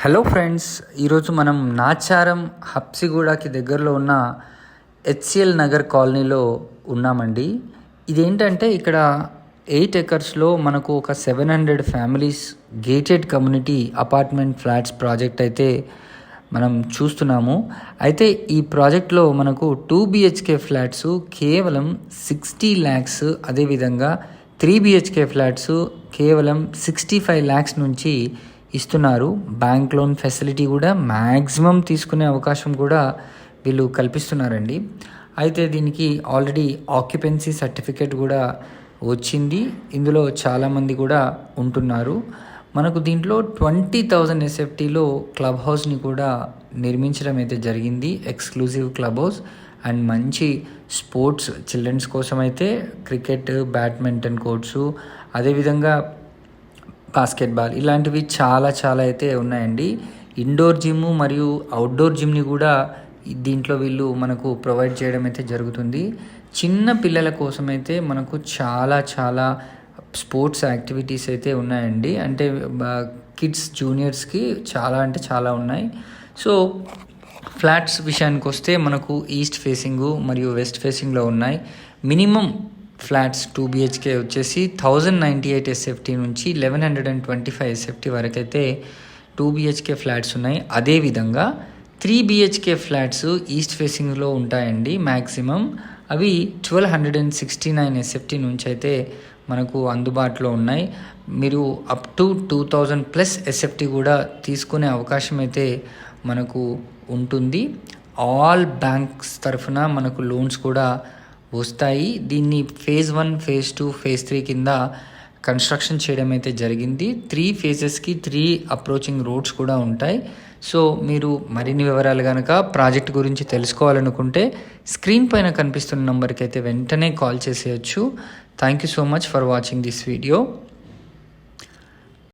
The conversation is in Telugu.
హలో ఫ్రెండ్స్, ఈరోజు మనం నాచారం హబ్సిగూడకి దగ్గరలో ఉన్న హెచ్సిఎల్ నగర్ కాలనీలో ఉన్నామండి. ఇదేంటంటే ఇక్కడ 8 ఎకర్స్లో మనకు ఒక 700 families gated community apartment flats project అయితే మనం చూస్తున్నాము. అయితే ఈ ప్రాజెక్ట్లో మనకు 2 BHK ఫ్లాట్స్ కేవలం 60 lakhs, అదేవిధంగా 3 BHK ఫ్లాట్స్ కేవలం 65 lakhs నుంచి ఇస్తున్నారు. బ్యాంక్ లోన్ ఫెసిలిటీ కూడా మ్యాక్సిమం తీసుకునే అవకాశం కూడా వీళ్ళు కల్పిస్తున్నారండి. అయితే దీనికి ఆల్రెడీ ఆక్యుపెన్సీ సర్టిఫికేట్ కూడా వచ్చింది. ఇందులో చాలామంది కూడా ఉంటున్నారు. మనకు దీంట్లో 20,000 SFTలో క్లబ్ హౌస్ని కూడా నిర్మించడం అయితే జరిగింది. ఎక్స్క్లూజివ్ క్లబ్ హౌస్ అండ్ మంచి స్పోర్ట్స్ చిల్డ్రన్స్ కోసం అయితే క్రికెట్, బ్యాడ్మింటన్ కోర్ట్స్, అదేవిధంగా బాస్కెట్బాల్ ఇలాంటివి చాలా అయితే ఉన్నాయండి. ఇండోర్ జిమ్ మరియు అవుట్డోర్ జిమ్ని కూడా దీంట్లో వీళ్ళు మనకు ప్రొవైడ్ చేయడం అయితే జరుగుతుంది. చిన్న పిల్లల కోసం అయితే మనకు చాలా స్పోర్ట్స్ యాక్టివిటీస్ అయితే ఉన్నాయండి. అంటే కిడ్స్ జూనియర్స్కి చాలా ఉన్నాయి. సో ఫ్లాట్స్ విషయానికి వస్తే మనకు ఈస్ట్ ఫేసింగ్ మరియు వెస్ట్ ఫేసింగ్లో ఉన్నాయి. మినిమం ఫ్లాట్స్ 2 BHK వచ్చేసి 1098 SFT నుంచి 1125 SFT వరకు అయితే 2 BHK ఫ్లాట్స్ ఉన్నాయి. అదేవిధంగా 3 BHK ఫ్లాట్స్ ఈస్ట్ ఫేసింగ్లో ఉంటాయండి. మ్యాక్సిమం అవి 1269 SFT నుంచి అయితే మనకు అందుబాటులో ఉన్నాయి. మీరు అప్ టు 2000+ SFT కూడా తీసుకునే అవకాశం అయితే మనకు ఉంటుంది. ఆల్ బ్యాంక్స్ తరఫున మనకు లోన్స్ కూడా వస్తాయి. దీన్ని ఫేజ్ 1, ఫేజ్ 2, ఫేజ్ 3 కింద కన్స్ట్రక్షన్ చేయడం అయితే జరిగింది. 3 phases-కి 3 అప్రోచింగ్ రోడ్స్ కూడా ఉంటాయి. సో మీరు మరిన్ని వివరాలు కనుక ప్రాజెక్ట్ గురించి తెలుసుకోవాలనుకుంటే స్క్రీన్ పైన కనిపిస్తున్న నెంబర్కి అయితే వెంటనే కాల్ చేసేయచ్చు. Thank you so much for watching this video.